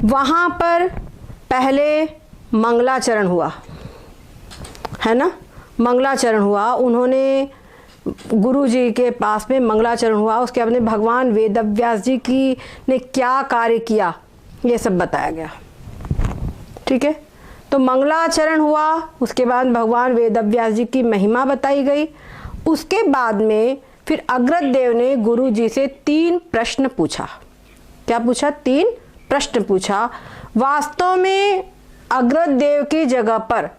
वहाँ पर पहले मंगलाचरण हुआ, है ना, मंगलाचरण हुआ। उन्होंने गुरु जी के पास में मंगलाचरण हुआ। उसके बाद में भगवान वेदव्यास जी की ने क्या कार्य किया ये सब बताया गया। ठीक है, तो मंगलाचरण हुआ, उसके बाद भगवान वेदव्यास जी की महिमा बताई गई। उसके बाद में फिर अग्रद देव ने गुरु जी से 3 प्रश्न पूछा। क्या पूछा? 3 प्रश्न पूछा। वास्तव में अग्रद देव की जगह पर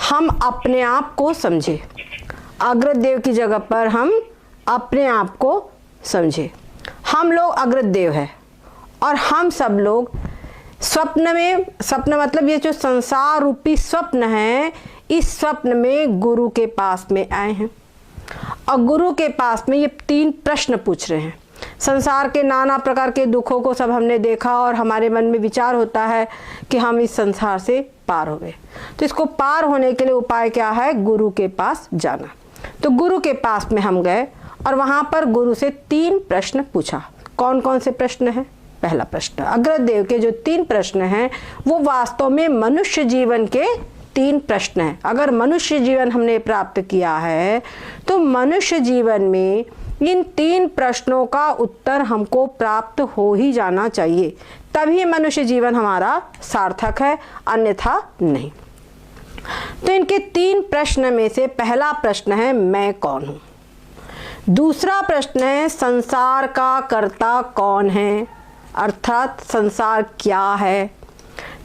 हम अपने आप को समझे, अग्रद देव की जगह पर हम अपने आप को समझे। हम लोग अग्रद देव है और हम सब लोग स्वप्न में, स्वप्न मतलब ये जो संसार रूपी स्वप्न है, इस स्वप्न में गुरु के पास में आए हैं और गुरु के पास में ये 3 प्रश्न पूछ रहे हैं। संसार के नाना प्रकार के दुखों को सब हमने देखा और हमारे मन में विचार होता है कि हम इस संसार से पार हो गए। तो इसको पार होने के लिए उपाय क्या है? गुरु के पास जाना। तो गुरु के पास में हम गए और वहां पर गुरु से 3 प्रश्न पूछा। कौन कौन से प्रश्न हैं? पहला प्रश्न, अग्रद देव के जो 3 प्रश्न हैं वो वास्तव में मनुष्य जीवन के 3 प्रश्न हैं। अगर मनुष्य जीवन हमने प्राप्त किया है तो मनुष्य जीवन में इन 3 प्रश्नों का उत्तर हमको प्राप्त हो ही जाना चाहिए, तभी मनुष्य जीवन हमारा सार्थक है, अन्यथा नहीं। तो इनके 3 प्रश्न में से पहला प्रश्न है मैं कौन हूं। दूसरा प्रश्न है संसार का कर्ता कौन है, अर्थात संसार क्या है।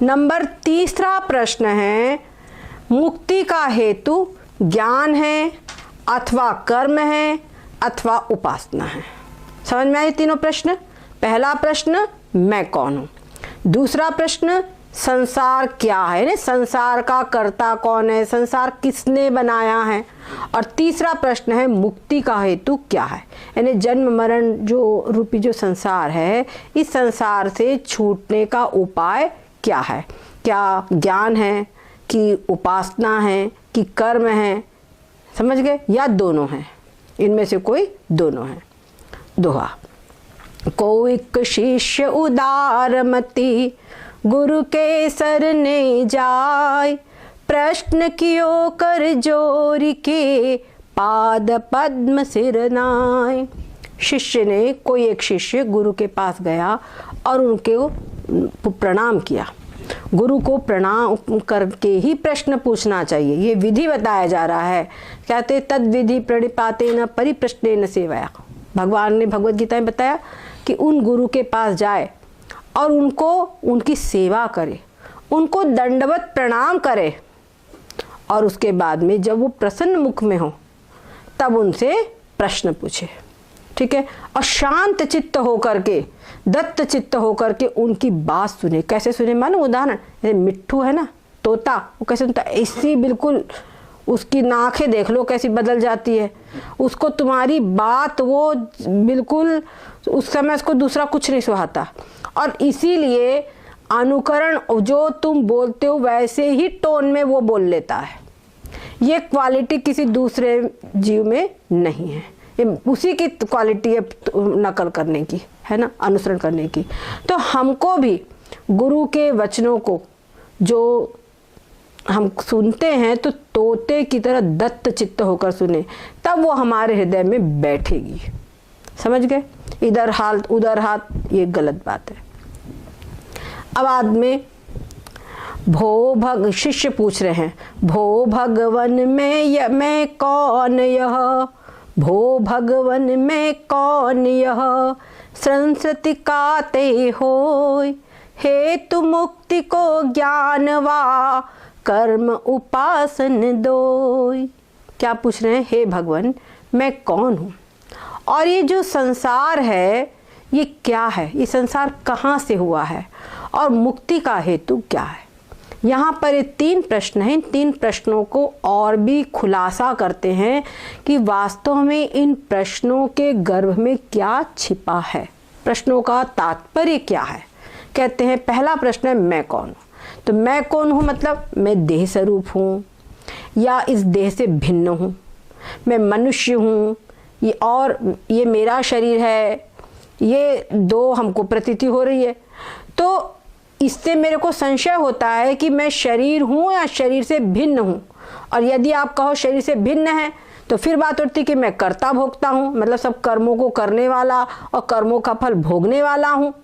नंबर 3 प्रश्न है मुक्ति का हेतु ज्ञान है अथवा कर्म है अथवा उपासना है। समझ में आए तीनों प्रश्न? पहला प्रश्न मैं कौन हूं, दूसरा प्रश्न संसार क्या है, यानी संसार का कर्ता कौन है, संसार किसने बनाया है, और तीसरा प्रश्न है मुक्ति का हेतु क्या है, यानी जन्म मरण जो रूपी जो संसार है, इस संसार से छूटने का उपाय क्या है। क्या ज्ञान है कि उपासना है कि कर्म है, समझ गए, या दोनों हैं, इनमें से कोई दोनों है। दोहा, कोइक शिष्य उदारमति गुरु के सरने जाय, प्रश्न कियो कर जोरी के पाद पद्म सिर नाय। शिष्य ने, कोई एक शिष्य गुरु के पास गया और उनके प्रणाम किया। गुरु को प्रणाम करके ही प्रश्न पूछना चाहिए, ये विधि बताया जा रहा है। कहते तद विधि प्रणिपाते न परिप्रश्ने न सेवया। भगवान ने भगवद गीता में बताया कि उन गुरु के पास जाए और उनको उनकी सेवा करे, उनको दंडवत प्रणाम करे, और उसके बाद में जब वो प्रसन्न मुख में हो तब उनसे प्रश्न पूछे। ठीक है, और शांत चित्त होकर के, दत्त चित्त होकर के उनकी बात सुने। कैसे सुने? मानो उदाहरण, जैसे मिट्ठू है ना, तोता, वो कैसे सुनता है, ऐसी बिल्कुल उसकी नाखें देख लो कैसी बदल जाती है, उसको तुम्हारी बात वो बिल्कुल उस समय उसको दूसरा कुछ नहीं सुहाता, और इसीलिए अनुकरण, जो तुम बोलते हो वैसे ही टोन में वो बोल लेता है। ये क्वालिटी किसी दूसरे जीव में नहीं है, ये उसी की क्वालिटी है नकल करने की, है ना, अनुसरण करने की। तो हमको भी गुरु के वचनों को जो हम सुनते हैं तो तोते की तरह दत्त चित्त होकर सुने, तब वो हमारे हृदय में बैठेगी। समझ गए? इधर हाथ उधर हाथ, ये गलत बात है। अब बाद में शिष्य पूछ रहे हैं, भो भगवन में मैं कौन यह, भो भगवन में कौन यह, संस्कृति काते होय, हेतु मुक्ति को ज्ञानवा, कर्म उपासन दोय। क्या पूछ रहे हैं? हे भगवान, मैं कौन हूँ और ये जो संसार है ये क्या है, ये संसार कहाँ से हुआ है और मुक्ति का हेतु क्या है। यहाँ पर ये 3 प्रश्न हैं। इन 3 प्रश्नों को और भी खुलासा करते हैं कि वास्तव में इन प्रश्नों के गर्भ में क्या छिपा है, प्रश्नों का तात्पर्य क्या है। कहते हैं पहला प्रश्न है मैं कौन हूँ। तो मैं कौन हूँ मतलब मैं देह स्वरूप हूँ या इस देह से भिन्न हूँ, मैं मनुष्य हूँ ये, और ये मेरा शरीर है, ये 2 हमको प्रतीति हो रही है। तो इससे मेरे को संशय होता है कि मैं शरीर हूँ या शरीर से भिन्न हूँ। और यदि आप कहो शरीर से भिन्न है तो फिर बात उठती कि मैं कर्ता भोगता हूँ, मतलब सब कर्मों को करने वाला और कर्मों का फल भोगने वाला हूँ,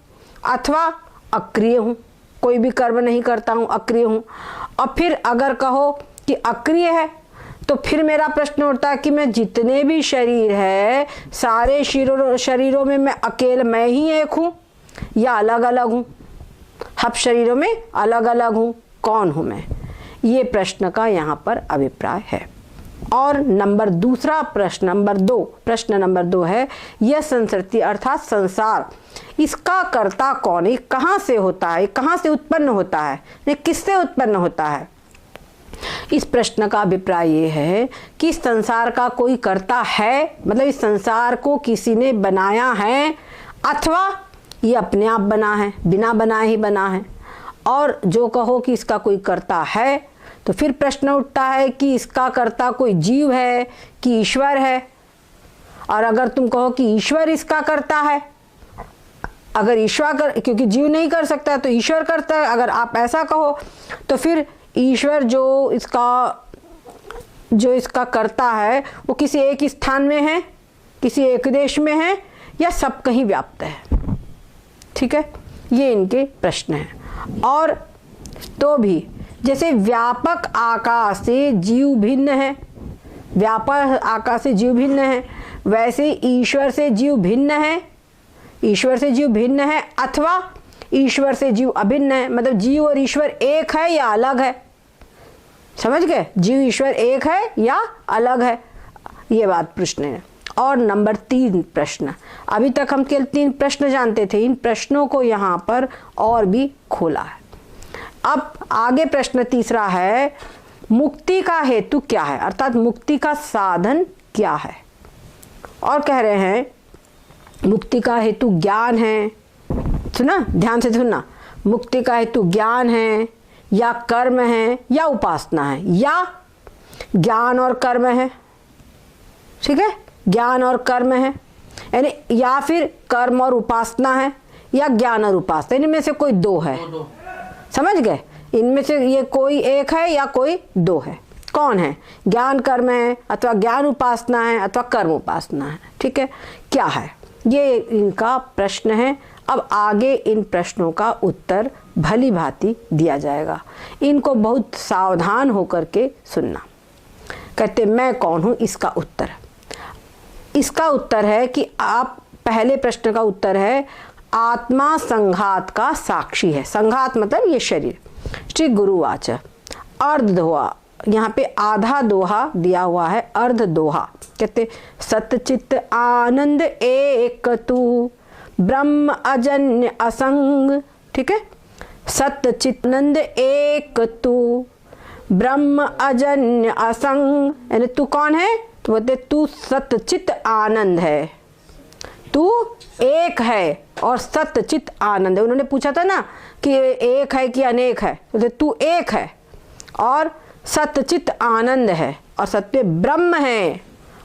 अथवा अक्रिय हूँ, कोई भी कर्म नहीं करता हूँ, अक्रिय हूँ। और फिर अगर कहो कि अक्रिय है तो फिर मेरा प्रश्न उठता है कि मैं जितने भी शरीर है सारे शरीरों में मैं ही एक हूँ या अलग अलग हूँ? सब शरीरों में अलग अलग हूँ, कौन हूँ मैं? ये प्रश्न का यहाँ पर अभिप्राय है। और प्रश्न नंबर दो है, यह संसृति अर्थात संसार, इसका कर्ता कौन है? कहाँ से होता है? कहाँ से उत्पन्न होता है? ये किससे उत्पन्न होता है? इस प्रश्न का अभिप्राय ये है कि इस संसार का कोई कर्ता है, मतलब इस संसार को किसी ने बनाया है, अथवा ये अपने आप बना है, बिना बनाए ही बना है। और जो कहो कि इसका कोई कर्ता है तो फिर प्रश्न उठता है कि इसका कर्ता कोई जीव है कि ईश्वर है। और अगर तुम कहो कि ईश्वर इसका कर्ता है, अगर ईश्वर क्योंकि जीव नहीं कर सकता तो ईश्वर करता है, अगर आप ऐसा कहो तो फिर ईश्वर जो इसका कर्ता है वो किसी एक स्थान में है, किसी एक देश में है, या सब कहीं व्याप्त है? ठीक है, ये इनके प्रश्न हैं। और तो भी जैसे व्यापक आकाश से जीव भिन्न है, व्यापक आकाश से जीव भिन्न है, वैसे ईश्वर से जीव भिन्न है, ईश्वर से जीव भिन्न है, अथवा ईश्वर से जीव अभिन्न है। मतलब जीव और ईश्वर एक है या अलग है? समझ गए? जीव ईश्वर एक है या अलग है, ये बात प्रश्न है। और नंबर 3 प्रश्न, अभी तक हम केवल 3 प्रश्न जानते थे, इन प्रश्नों को यहाँ पर और भी खोला है। अब आगे प्रश्न तीसरा है, मुक्ति का हेतु क्या है? अर्थात मुक्ति का साधन क्या है? और कह रहे हैं मुक्ति का हेतु ज्ञान है। सुना, ध्यान से सुनना, मुक्ति का हेतु ज्ञान है या कर्म है या उपासना है, या ज्ञान और कर्म है। ठीक है, ज्ञान और कर्म है, यानी या फिर कर्म और उपासना है या ज्ञान और उपासना, इनमें से कोई 2 है। समझ गए? इनमें से ये कोई एक है या कोई 2 है। कौन है? ज्ञान कर्म है, अथवा ज्ञान उपासना है, अथवा कर्म उपासना है। ठीक है, क्या है? ये इनका प्रश्न है। अब आगे इन प्रश्नों का उत्तर भली भांति दिया जाएगा, इनको बहुत सावधान होकर के सुनना। कहते मैं कौन हूँ? इसका उत्तर है कि आप, पहले प्रश्न का उत्तर है आत्मा संघात का साक्षी है। संघात मतलब ये शरीर। श्री गुरुवाच अर्ध दोहा, यहाँ पे आधा दोहा दिया हुआ है, अर्ध दोहा। कहते सतचित आनंद एक तू ब्रह्म अजन्य असंग। ठीक है, सतचित आनंद एक तू ब्रह्म अजन्य असंग, यानी तू कौन है? तो बोलते तू सतचित आनंद है, तू एक है और सतचित आनंद है। उन्होंने पूछा था ना कि एक है कि अनेक है, तो तू एक है और सतचित आनंद है और सत्य ब्रह्म है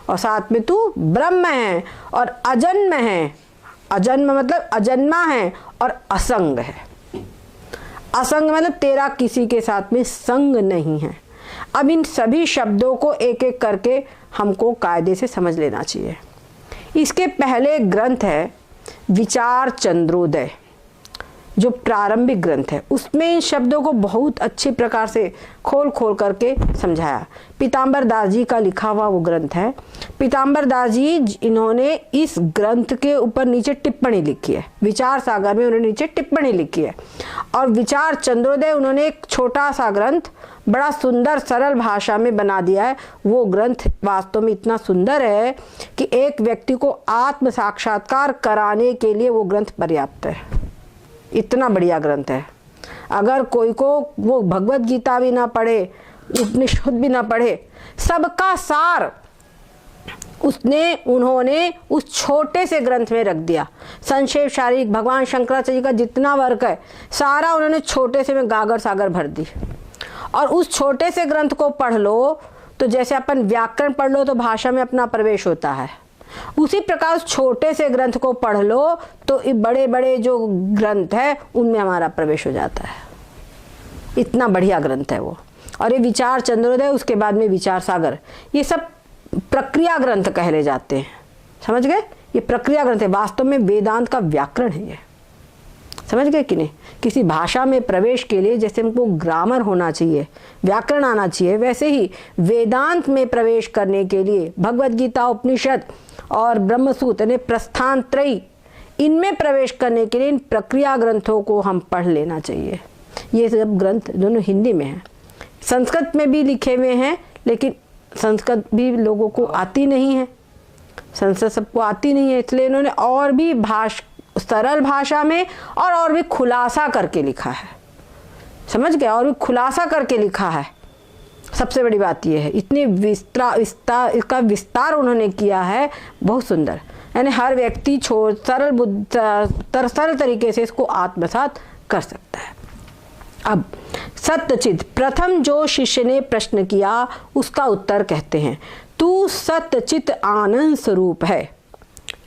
और साथ में तू ब्रह्म है और अजन्म है। अजन्म मतलब अजन्मा है और असंग है। असंग मतलब तेरा किसी के साथ में संग नहीं है। अब इन सभी शब्दों को एक एक करके हमको कायदे से समझ लेना चाहिए। इसके पहले ग्रंथ है विचार चंद्रोदय, जो प्रारंभिक ग्रंथ है, उसमें इन शब्दों को बहुत अच्छी प्रकार से खोल करके समझाया। पीताम्बर दास जी का लिखा हुआ वो ग्रंथ है। पीताम्बर दास जी इन्होंने इस ग्रंथ के ऊपर नीचे टिप्पणी लिखी है, विचार सागर में उन्होंने नीचे टिप्पणी लिखी है। और विचार चंद्रोदय उन्होंने एक छोटा सा ग्रंथ बड़ा सुंदर सरल भाषा में बना दिया है। वो ग्रंथ वास्तव में इतना सुंदर है कि एक व्यक्ति को आत्म साक्षात्कार कराने के लिए वो ग्रंथ पर्याप्त है। इतना बढ़िया ग्रंथ है। अगर कोई को वो भगवत गीता भी ना पढ़े, उपनिषद भी ना पढ़े, सबका सार उन्होंने उस छोटे से ग्रंथ में रख दिया। संक्षेप शारीरिक भगवान शंकराचार्य का जितना वर्क है सारा उन्होंने छोटे से में गागर सागर भर दी। और उस छोटे से ग्रंथ को पढ़ लो तो जैसे अपन व्याकरण पढ़ लो तो भाषा में अपना प्रवेश होता है, उसी प्रकार उस छोटे से ग्रंथ को पढ़ लो तो बड़े बड़े जो ग्रंथ है उनमें हमारा प्रवेश हो जाता है। इतना बढ़िया ग्रंथ है वो। और ये विचार चंद्रोदय, उसके बाद में विचार सागर, ये सब प्रक्रिया ग्रंथ कहले जाते हैं। समझ गए? ये प्रक्रिया ग्रंथ है, वास्तव में वेदांत का व्याकरण है ये। समझ गए कि नहीं? किसी भाषा में प्रवेश के लिए जैसे हमको ग्रामर होना चाहिए, व्याकरण आना चाहिए, वैसे ही वेदांत में प्रवेश करने के लिए भगवद गीता, उपनिषद और ब्रह्मसूत्र यानी प्रस्थान त्रयी, इनमें प्रवेश करने के लिए इन प्रक्रिया ग्रंथों को हम पढ़ लेना चाहिए। ये सब ग्रंथ दोनों हिंदी में हैं, संस्कृत में भी लिखे हुए हैं, लेकिन संस्कृत भी लोगों को आती नहीं है, संस्कृत सबको आती नहीं है, इसलिए इन्होंने और भी सरल भाषा में और भी खुलासा करके लिखा है। समझ गए? और भी खुलासा करके लिखा है। सबसे बड़ी बात यह है, इतनी इसका विस्तार उन्होंने किया है, बहुत सुंदर। यानी हर व्यक्ति सरल तरीके से इसको आत्मसात कर सकता है। अब सत्यचित, प्रथम जो शिष्य ने प्रश्न किया उसका उत्तर कहते हैं, तू सत्यचित आनंद स्वरूप है।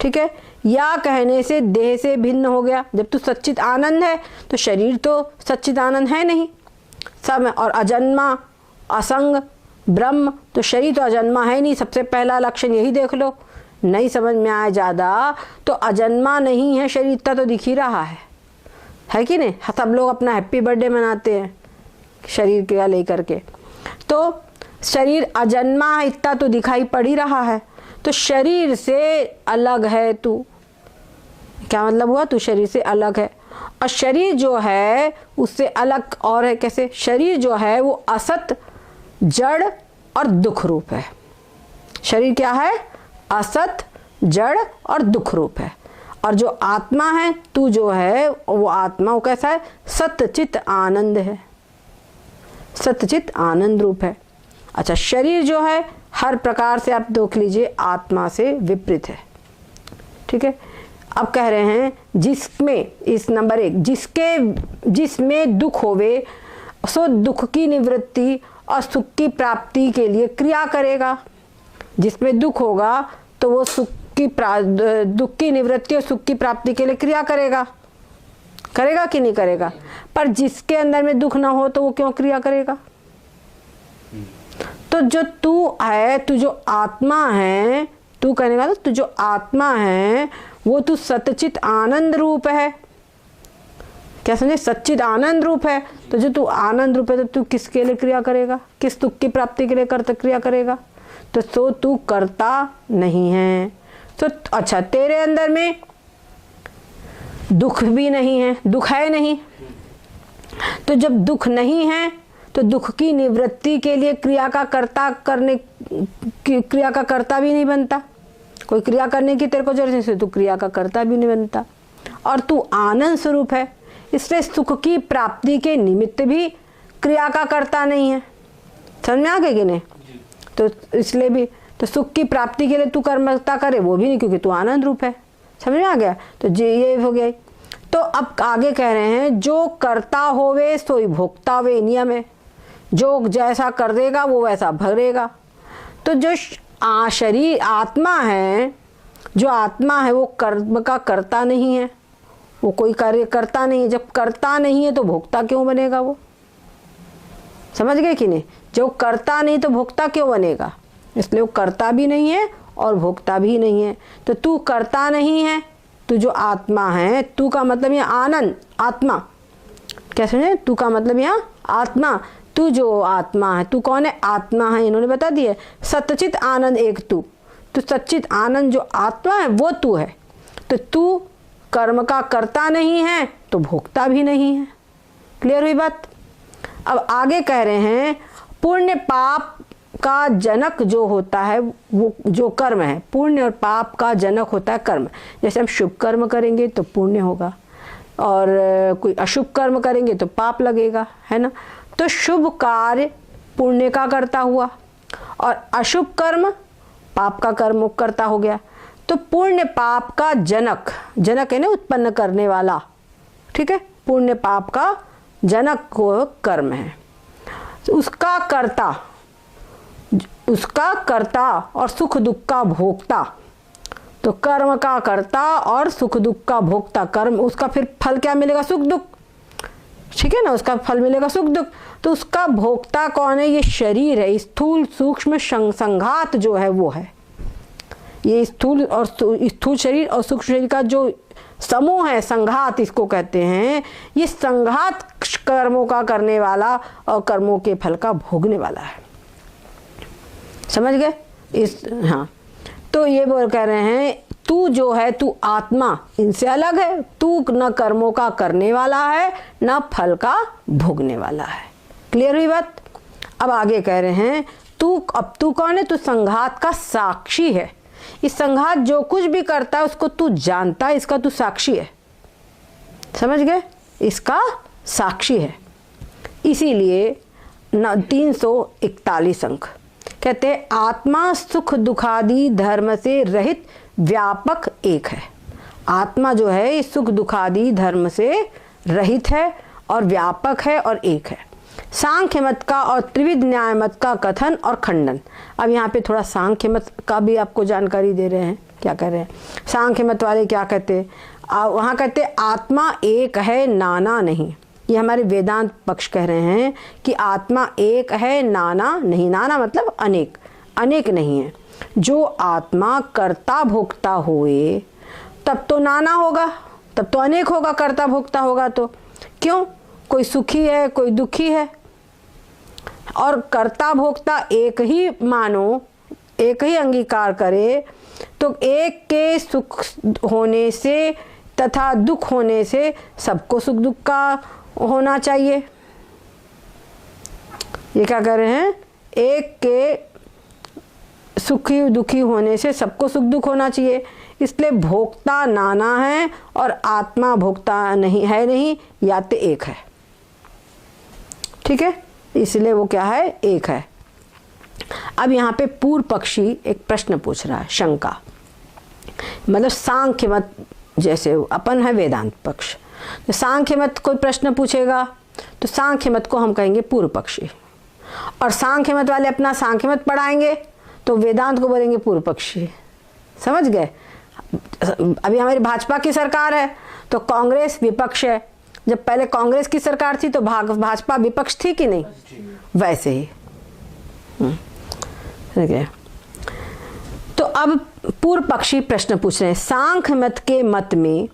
ठीक है? या कहने से देह से भिन्न हो गया। जब तू सच्चित आनंद है तो शरीर तो सच्चित आनंद है नहीं, सब। और अजन्मा, असंग ब्रह्म, तो शरीर तो अजन्मा है नहीं। सबसे पहला लक्षण यही देख लो। नहीं समझ में आए ज़्यादा तो अजन्मा नहीं है शरीर, इतना तो दिख ही रहा है कि नहीं? सब लोग अपना हैप्पी बर्थडे मनाते हैं शरीर के लेकर के, तो शरीर अजन्मा है इतना तो दिखाई पड़ ही रहा है। तो शरीर से अलग है तू, क्या मतलब हुआ? तू शरीर से अलग है। और शरीर जो है उससे अलग और है कैसे? शरीर जो है वो असत, जड़ और दुख रूप है। शरीर क्या है? असत, जड़ और दुख रूप है। और जो आत्मा है, तू जो है वो आत्मा, वो कैसा है? सत्यचित आनंद है, सत्यचित आनंद रूप है। अच्छा, शरीर जो है हर प्रकार से आप देख लीजिए आत्मा से विपरीत है। ठीक है? अब कह रहे हैं जिसमें, इस नंबर 1, जिसमें दुख होवे सो दुख की निवृत्ति और सुख की प्राप्ति के लिए क्रिया करेगा। जिसमें दुख होगा तो वो दुख की निवृत्ति और सुख की प्राप्ति के लिए क्रिया करेगा। करेगा कि नहीं करेगा? पर जिसके अंदर में दुख ना हो तो वो क्यों क्रिया करेगा? तो जो तू है, तू जो आत्मा है, तू कहने का तू जो आत्मा है वो तू सच्चित आनंद रूप है। क्या समझे? सच्चित आनंद रूप है। तो जो तू आनंद रूप है तो तू किसके लिए क्रिया करेगा? किस दुख की प्राप्ति के लिए क्रिया करेगा? तो तू करता नहीं है। तो अच्छा, तेरे अंदर में दुख भी नहीं है, दुख है नहीं। तो जब दुख नहीं है तो दुख की निवृत्ति के लिए क्रिया का कर्ता भी नहीं बनता। कोई क्रिया करने की तेरे को जरूरत नहीं, से तू क्रिया का कर्ता भी नहीं बनता। और तू आनंद स्वरूप है, इसलिए सुख की प्राप्ति के निमित्त भी क्रिया का कर्ता नहीं है। समझ में आ गए कि नहीं? तो इसलिए भी तो सुख की प्राप्ति के लिए तू कर्मता करे वो भी नहीं, क्योंकि तू आनंद रूप है। समझ में आ गया? तो ये हो गया। तो अब आगे कह रहे हैं जो करता होवे सोई भोक्ता वे, नियम है। जो जैसा कर देगा वो वैसा भरेगा। तो जो शरीर आत्मा है, जो आत्मा है वो कर्म का करता नहीं है, वो कोई कार्य करता नहीं है। जब करता नहीं है तो भोक्ता क्यों बनेगा वो? समझ गए कि नहीं? जो करता नहीं तो भोक्ता क्यों बनेगा? इसलिए वो करता भी नहीं है और भोक्ता भी नहीं है। तो तू करता नहीं है, तू जो आत्मा है, तू का मतलब यहाँ आनंद, आत्मा। क्या समझे? तू का मतलब यहाँ आत्मा। तू जो आत्मा है, तू कौन है? आत्मा है। इन्होंने बता दिया, सच्चित आनंद एक तू। तो सच्चित आनंद जो आत्मा है वो तू है। तो तू कर्म का करता नहीं है तो भोक्ता भी नहीं है। क्लियर हुई बात? अब आगे कह रहे हैं पुण्य पाप का जनक जो होता है वो जो कर्म है, पुण्य और पाप का जनक होता है कर्म। जैसे हम शुभ कर्म करेंगे तो पुण्य होगा और कोई अशुभ कर्म करेंगे तो पाप लगेगा, है ना? तो शुभ कार्य पुण्य का करता हुआ और अशुभ कर्म पाप का कर्म करता हो गया। तो पुण्य पाप का जनक, जनक है ना उत्पन्न करने वाला, ठीक है? पुण्य पाप का जनक को कर्म है। उसका कर्ता और सुख दुख का भोक्ता तो कर्म का कर्ता और सुख दुख का भोक्ता, कर्म उसका फिर फल क्या मिलेगा? सुख दुख, ठीक है ना, उसका फल मिलेगा सुख दुख। तो उसका भोक्ता कौन है? ये शरीर है, स्थूल सूक्ष्म संघात जो है वो है। ये स्थूल शरीर और सूक्ष्म शरीर का जो समूह है, संघात इसको कहते हैं। ये संघात कर्मों का करने वाला और कर्मों के फल का भोगने वाला है। समझ गए? हाँ, तो ये बोल कह रहे हैं तू जो है, तू आत्मा इनसे अलग है। तू न कर्मों का करने वाला है, न फल का भोगने वाला है। क्लियर हुई बात? अब आगे कह रहे हैं अब तू कौन है? तू संघात का साक्षी है। इस संघात जो कुछ भी करता है उसको तू जानता है, इसका तू साक्षी है। समझ गए? इसका साक्षी है। इसीलिए 341 अंक कहते हैं आत्मा सुख दुखादि धर्म से रहित व्यापक एक है। आत्मा जो है इस सुख दुखादि धर्म से रहित है और व्यापक है और एक है। सांख्य मत का और त्रिविध न्याय मत का कथन और खंडन। अब यहाँ पे थोड़ा सांख्य मत का भी आपको जानकारी दे रहे हैं। क्या कह रहे हैं? सांख्य मत वाले क्या कहते हैं? वहाँ कहते आत्मा एक है, नाना नहीं। ये हमारे वेदांत पक्ष कह रहे हैं कि आत्मा एक है, नाना नहीं। नाना मतलब अनेक, अनेक नहीं है। जो आत्मा कर्ता भोक्ता होए तब तो नाना होगा, तब तो अनेक होगा। कर्ता भोक्ता होगा तो क्यों? कोई सुखी है, कोई दुखी है। और कर्ता भोक्ता एक ही मानो, एक ही अंगीकार करे तो एक के सुख होने से तथा दुख होने से सबको सुख दुख का होना चाहिए। ये क्या कर रहे हैं? एक के सुखी दुखी होने से सबको सुख दुख होना चाहिए। इसलिए भोक्ता नाना है और आत्मा भोक्ता नहीं है, नहीं, या तो एक है। ठीक है, इसलिए वो क्या है? एक है। अब यहाँ पे पूर्व पक्षी एक प्रश्न पूछ रहा है, शंका। मतलब सांख्य मत, जैसे अपन है वेदांत पक्ष, तो सांख्य मत कोई प्रश्न पूछेगा तो सांख्य मत को हम कहेंगे पूर्व पक्षी, और सांख्य मत वाले अपना सांख्य मत पढ़ाएंगे तो वेदांत को बोलेंगे पूर्व पक्षी। समझ गए? अभी हमारी भाजपा की सरकार है तो कांग्रेस विपक्ष है। जब पहले कांग्रेस की सरकार थी तो भाजपा विपक्ष थी कि नहीं? वैसे ही। ठीक है, तो अब पूर्व पक्षी प्रश्न पूछ रहे हैं, सांख्य मत के मत में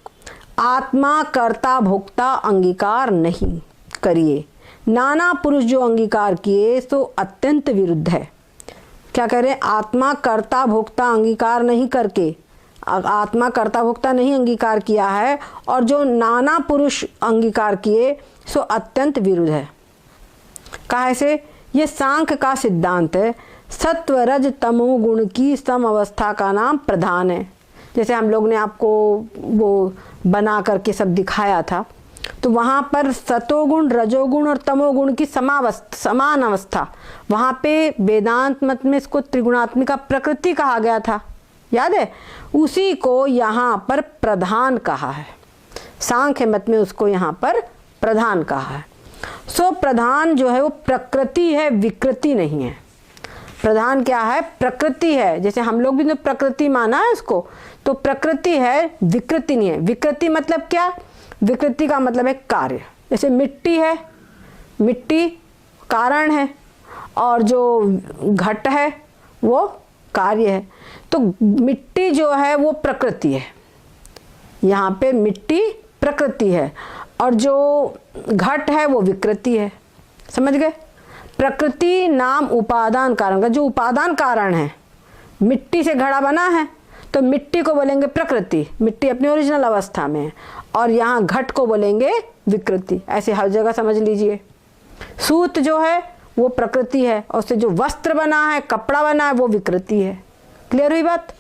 आत्मा कर्ता भोक्ता अंगीकार नहीं करिए, नाना पुरुष जो अंगीकार किए तो अत्यंत विरुद्ध है। क्या कह रहे हैं? आत्मा कर्ता भोक्ता अंगीकार नहीं करके, आत्मा कर्ता भोक्ता नहीं अंगीकार किया है और जो नाना पुरुष अंगीकार किए सो अत्यंत विरुद्ध है। काहे से? ये सांख्य का सिद्धांत है, सत्व रज तमो गुण की सम अवस्था का नाम प्रधान है। जैसे हम लोग ने आपको वो बना करके सब दिखाया था, तो वहाँ पर सतोगुण रजोगुण और तमोगुण की समान अवस्था, वहाँ पे वेदांत मत में इसको त्रिगुणात्मिका प्रकृति कहा गया था, याद है? उसी को यहाँ पर प्रधान कहा है। सांख्य मत में उसको यहाँ पर प्रधान कहा है। सो प्रधान जो है वो प्रकृति है, विकृति नहीं है। प्रधान क्या है? प्रकृति है। जैसे हम लोग भी तो प्रकृति माना है इसको, तो प्रकृति है, विकृति नहीं है। विकृति मतलब क्या? विकृति का मतलब है कार्य। जैसे मिट्टी है, मिट्टी कारण है और जो घट है वो कार्य है। तो मिट्टी जो है वो प्रकृति है, यहाँ पे मिट्टी प्रकृति है और जो घट है वो विकृति है। समझ गए? प्रकृति नाम उपादान कारण का, जो उपादान कारण है, मिट्टी से घड़ा बना है तो मिट्टी को बोलेंगे प्रकृति, मिट्टी अपनी ओरिजिनल अवस्था में है, और यहाँ घट को बोलेंगे विकृति। ऐसे हर जगह समझ लीजिए। सूत जो है वो प्रकृति है और उससे जो वस्त्र बना है, कपड़ा बना है, वो विकृति है। क्लियर हुई बात?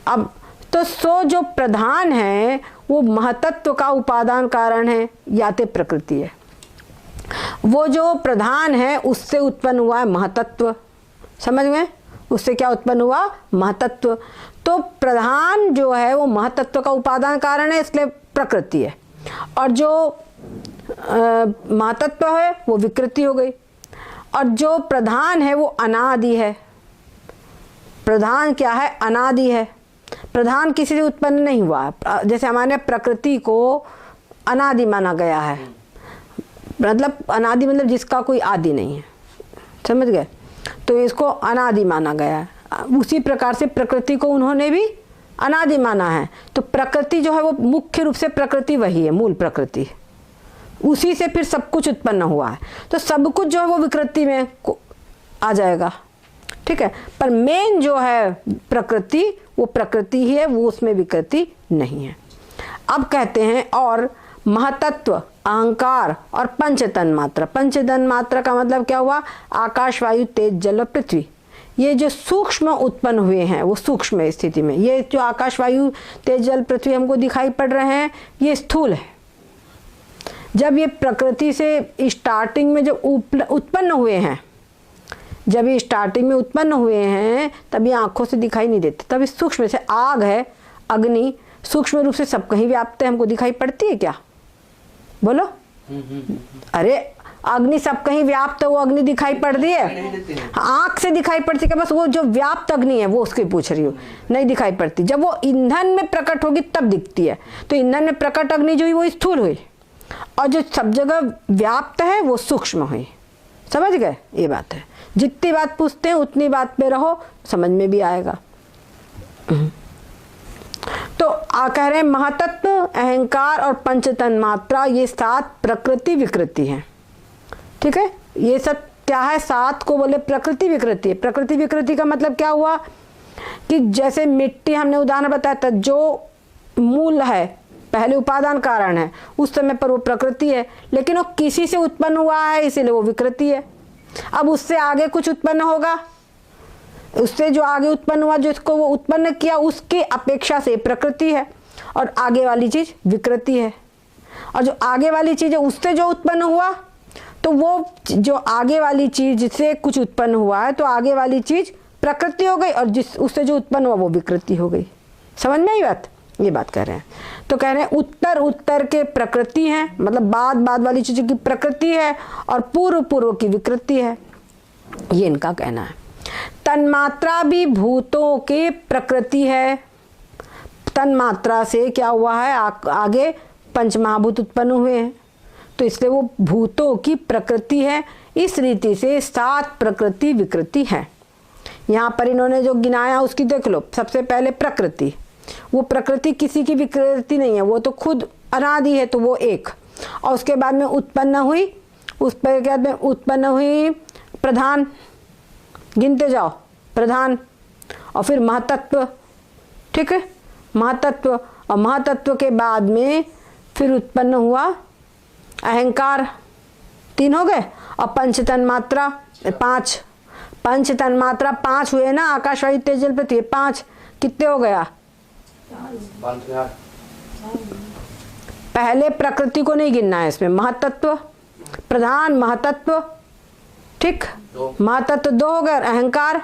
अब तो सो जो प्रधान है वो महतत्व का उपादान कारण है, या तो प्रकृति है। वो जो प्रधान है उससे उत्पन्न हुआ है महतत्व। समझ में? उससे क्या उत्पन्न हुआ? महतत्व। तो प्रधान जो है वो महतत्व का उपादान कारण है, इसलिए प्रकृति है, और जो महतत्व है वो विकृति हो गई, और जो प्रधान है वो अनादि है। प्रधान क्या है? अनादि है। प्रधान किसी से उत्पन्न नहीं हुआ। जैसे हमारे प्रकृति को अनादि माना गया है, मतलब अनादि मतलब जिसका कोई आदि नहीं है, समझ गए, तो इसको अनादि माना गया है। उसी प्रकार से प्रकृति को उन्होंने भी अनादि माना है। तो प्रकृति जो है वो मुख्य रूप से प्रकृति वही है, मूल प्रकृति, उसी से फिर सब कुछ उत्पन्न हुआ है। तो सब कुछ जो है वो विकृति में आ जाएगा, ठीक है। पर मेन जो है प्रकृति वो प्रकृति ही है, वो उसमें विकृति नहीं है। अब कहते हैं और महतत्व, अहंकार और पंच तन्मात्रा। पंच तन्मात्रा का मतलब क्या हुआ? आकाश, वायु, तेज, जल और पृथ्वी। ये जो सूक्ष्म उत्पन्न हुए हैं वो सूक्ष्म स्थिति में, ये जो आकाश, वायु, तेज, जल, पृथ्वी हमको दिखाई पड़ रहे हैं ये स्थूल है। जब ये प्रकृति से स्टार्टिंग में जब उत्पन्न हुए हैं, जब ये स्टार्टिंग में उत्पन्न हुए हैं तब ये आंखों से दिखाई नहीं देते। तब इस सूक्ष्म से आग है, अग्नि सूक्ष्म रूप से सब कहीं व्याप्त है, हमको दिखाई पड़ती है क्या? बोलो। अरे अग्नि सब कहीं व्याप्त है, वो अग्नि दिखाई पड़ रही है? आंख से दिखाई पड़ती है? बस वो जो व्याप्त अग्नि है वो उसकी पूछ रही हूँ, नहीं दिखाई पड़ती। जब वो ईंधन में प्रकट होगी तब दिखती है। तो ईंधन में प्रकट अग्नि जो हुई वो स्थूल हुई, और जो सब जगह व्याप्त है वो सूक्ष्म हुई। समझ गए? ये बात है। जितनी बात पूछते हैं उतनी बात पे रहो, समझ में भी आएगा। तो कह रहे हैं महतत्व, अहंकार और पंच तन्मात्रा ये 7 प्रकृति विकृति हैं, ठीक है। ये सब क्या है? 7 को बोले प्रकृति विकृति है। प्रकृति विकृति का मतलब क्या हुआ कि जैसे मिट्टी, हमने उदाहरण बताया था, जो मूल है, पहले उपादान कारण है, उस समय पर वो प्रकृति है, लेकिन वो किसी से उत्पन्न हुआ है इसीलिए वो विकृति है। अब उससे आगे कुछ उत्पन्न होगा, उससे जो आगे उत्पन्न हुआ, जिसको वो उत्पन्न किया उसके अपेक्षा से प्रकृति है, और आगे वाली चीज विकृति है। और जो आगे वाली चीज है उससे जो उत्पन्न हुआ, तो वो जो आगे वाली चीज जिससे कुछ उत्पन्न हुआ है तो आगे वाली चीज प्रकृति हो गई, और जिस उससे जो उत्पन्न हुआ वो विकृति हो गई। समझ में आई बात? ये बात कह रहे हैं। तो कह रहे हैं उत्तर उत्तर के प्रकृति हैं, मतलब बाद बाद वाली चीजों की प्रकृति है, और पूर्व पूर्व की विकृति है, ये इनका कहना है। तन्मात्रा भी भूतों के प्रकृति है। तन्मात्रा से क्या हुआ है? आगे पंचमहाभूत उत्पन्न हुए हैं, तो इसलिए वो भूतों की प्रकृति है। इस रीति से 7 प्रकृति विकृति है। यहाँ पर इन्होंने जो गिनाया उसकी देख लो। सबसे पहले प्रकृति, वो प्रकृति किसी की विकृति नहीं है, वो तो खुद अनादि है, तो वो एक। और उसके बाद में उत्पन्न हुई, उस पर बाद में उत्पन्न हुई प्रधान, गिनते जाओ प्रधान, और फिर महतत्व, ठीक है, महतत्व, और महतत्व के बाद में फिर उत्पन्न हुआ अहंकार, 3 हो गए, और पंच तन्मात्रा 5। पंच तन्मात्रा 5 हुए ना, आकाश, वायु, तेज, जल, पृथ्वी, 5 कितने हो गया? पहले प्रकृति को नहीं गिनना है इसमें, महतत्व, प्रधान, महतत्व, ठीक, महतत्व 2 हो गए, अहंकार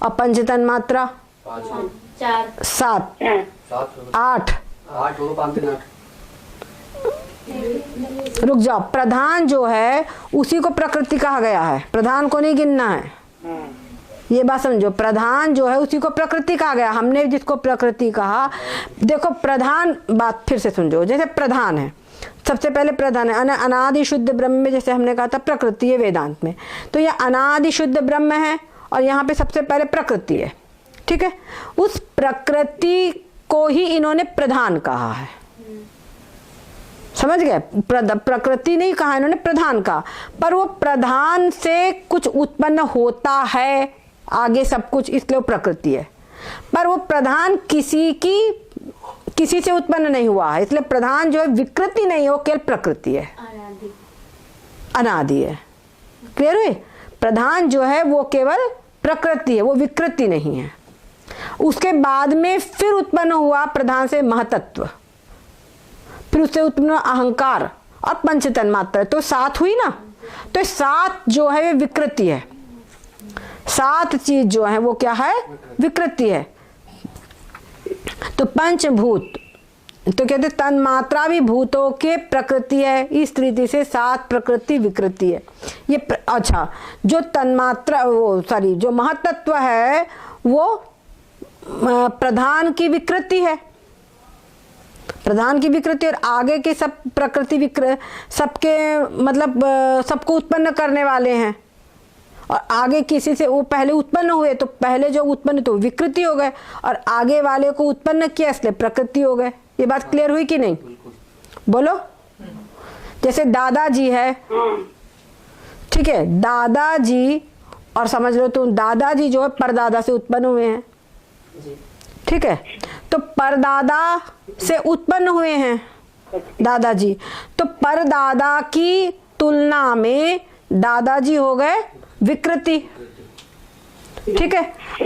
और पंच तन्मात्रा 7, 8। रुक जाओ, प्रधान जो है उसी को प्रकृति कहा गया है, प्रधान को नहीं गिनना है, ये बात समझो। प्रधान जो है उसी को प्रकृति कहा गया, हमने जिसको प्रकृति कहा। देखो प्रधान, बात फिर से समझो, जैसे प्रधान है, सबसे पहले प्रधान है अनादि शुद्ध ब्रह्म में, जैसे हमने कहा था प्रकृति है वेदांत में, तो ये अनादि शुद्ध ब्रह्म है, और यहाँ पे सबसे पहले प्रकृति है, ठीक है। उस प्रकृति को ही इन्होंने प्रधान कहा है, समझ गए? प्रकृति नहीं कहा इन्होंने, प्रधान कहा। पर वो प्रधान से कुछ उत्पन्न होता है आगे सब कुछ, इसलिए वो प्रकृति है। पर वो प्रधान किसी से उत्पन्न नहीं हुआ है, इसलिए प्रधान जो है विकृति नहीं है, वो केवल प्रकृति है, अनादि है। क्लियर हुई? प्रधान जो है वो केवल प्रकृति है, वो विकृति नहीं है। उसके बाद में फिर उत्पन्न हुआ प्रधान से महतत्व, फिर उससे उत्पन्न अहंकार और पंच तन्मात्रा, तो 7 हुई ना। तो 7 जो है वे विकृति है, 7 चीज जो है वो क्या है? विकृति है। तो पंचभूत, तो कहते तन्मात्रा भी भूतों के प्रकृति है, इस रीति से 7 प्रकृति विकृति है। ये अच्छा, जो तन्मात्रा जो महतत्व है वो प्रधान की विकृति है, प्रधान की विकृति, और आगे के सब प्रकृति सबके मतलब सबको उत्पन्न करने वाले हैं, और आगे किसी से वो पहले उत्पन्न हुए तो पहले जो उत्पन्न तो विकृति हो गए, और आगे वाले को उत्पन्न किया इसलिए प्रकृति हो गए। ये बात क्लियर हुई कि नहीं? बोलो। जैसे दादाजी है, ठीक है, दादाजी, और समझ लो तुम दादाजी जो है परदादा से उत्पन्न हुए हैं, ठीक है, तो परदादा से उत्पन्न हुए हैं दादाजी, तो परदादा की तुलना में दादाजी हो गए विकृति, ठीक है।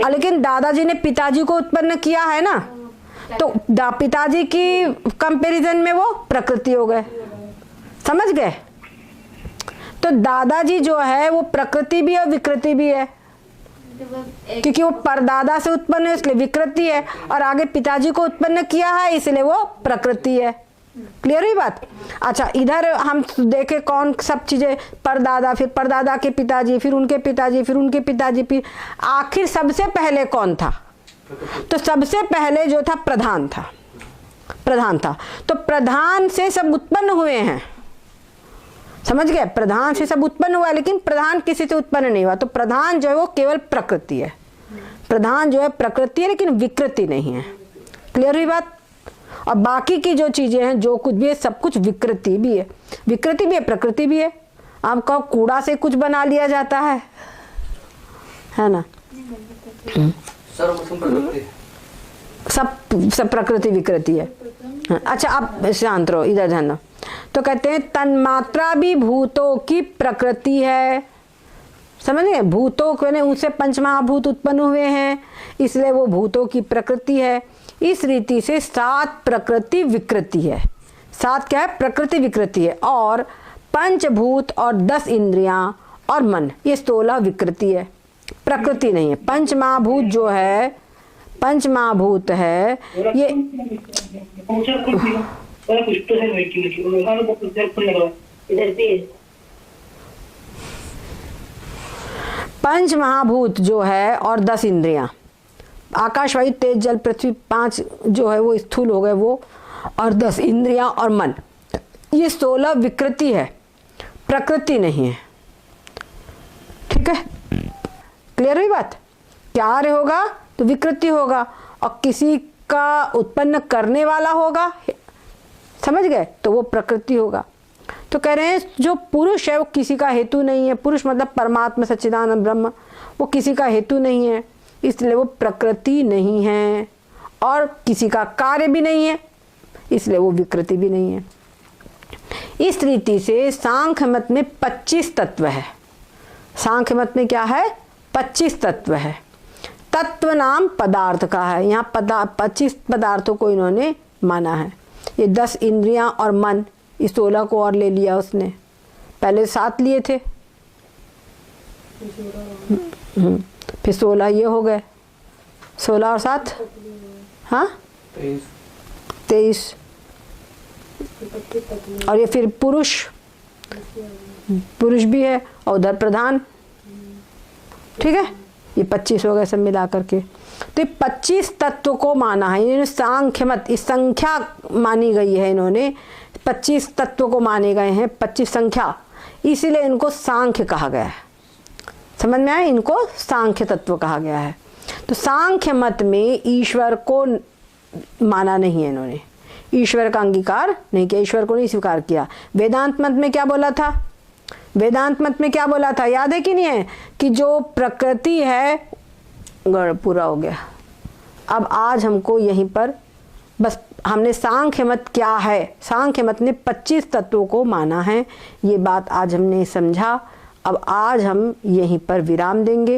लेकिन दादाजी ने पिताजी को उत्पन्न किया है ना, तो पिताजी की कंपैरिजन में वो प्रकृति हो गए, समझ गए? तो दादाजी जो है वो प्रकृति भी है और विकृति भी है, क्योंकि वो परदादा से उत्पन्न है इसलिए विकृति है, और आगे पिताजी को उत्पन्न किया है इसलिए वो प्रकृति है। क्लियर हुई बात? अच्छा, इधर हम देखे कौन सब चीजें, परदादा, फिर परदादा के पिताजी, फिर उनके पिताजी, फिर उनके पिताजी, फिर आखिर सबसे पहले कौन था? तो सबसे पहले जो था प्रधान था, प्रधान था। तो प्रधान से सब उत्पन्न हुए हैं, समझ गए? प्रधान से सब उत्पन्न हुआ, लेकिन प्रधान किसी से उत्पन्न नहीं हुआ। तो प्रधान जो है वो केवल प्रकृति है, प्रधान जो है प्रकृति है लेकिन विकृति नहीं है। क्लियर हुई बात? और बाकी की जो चीजें हैं, जो कुछ भी है, सब कुछ विकृति भी है, विकृति भी है, प्रकृति भी है। आप कहो कूड़ा से कुछ बना लिया जाता है ना? सब प्रकृति विकृति है। अच्छा, आप शांत रहो, इधर ध्यान दो। तो कहते हैं तन्मात्रा भी भूतों की प्रकृति है, समझ गए? भूतों के उनसे पंचमहाभूत उत्पन्न हुए हैं इसलिए वो भूतों की प्रकृति है। इस रीति से 7 प्रकृति विकृति है। 7 क्या है? प्रकृति विकृति है। और पंचभूत और 10 इंद्रियां और मन, ये 16 विकृति है, प्रकृति नहीं है। पंचमहाभूत जो है, पंचमहाभूत है ये पंच महाभूत जो है और 10 इंद्रियां, आकाश वायु तेज जल पृथ्वी 5 जो है वो स्थूल हो गए वो, और 10 इंद्रियां और मन, ये 16 विकृति है, प्रकृति नहीं है। ठीक है, क्लियर हुई बात? क्या होगा तो विकृति होगा, और किसी का उत्पन्न करने वाला होगा, समझ गए, तो वो प्रकृति होगा। तो कह रहे हैं जो पुरुष है वो किसी का हेतु नहीं है। पुरुष मतलब परमात्मा सच्चिदानंद ब्रह्म, वो किसी का हेतु नहीं है, इसलिए वो प्रकृति नहीं है, और किसी का कार्य भी नहीं है, इसलिए वो विकृति भी नहीं है। इस रीति से सांख्य मत में 25 तत्व है। सांख्य मत में क्या है? 25 तत्व है। तत्व नाम पदार्थ का है, यहाँ 25 पदार्थों को इन्होंने माना है। ये 10 इंद्रियां और मन, इस 16 को और ले लिया उसने, पहले 7 लिए थे, फिर 16 ये हो गए, 16 और 7 हाँ 23, और ये फिर पुरुष भी है, और उधर प्रधान, ठीक है, ये 25 हो गए सब मिला करके। तो 25 तत्व को माना है इन्होंने सांख्य मत, इस संख्या मानी गई है, इन्होंने 25 तत्व को माने गए हैं, 25 संख्या, इसीलिए इनको सांख्य कहा गया है। समझ में आया? इनको सांख्य तत्व कहा गया है। तो सांख्य मत में ईश्वर को माना नहीं है, इन्होंने ईश्वर का अंगीकार नहीं किया, ईश्वर को नहीं स्वीकार किया। वेदांत मत में क्या बोला था? वेदांत मत में क्या बोला था, याद है कि नहीं है? कि जो प्रकृति है, पूरा हो गया। अब आज हमको यहीं पर बस, हमने सांख्य मत क्या है, सांख्य मत ने 25 तत्वों को माना है, ये बात आज हमने समझा। अब आज हम यहीं पर विराम देंगे।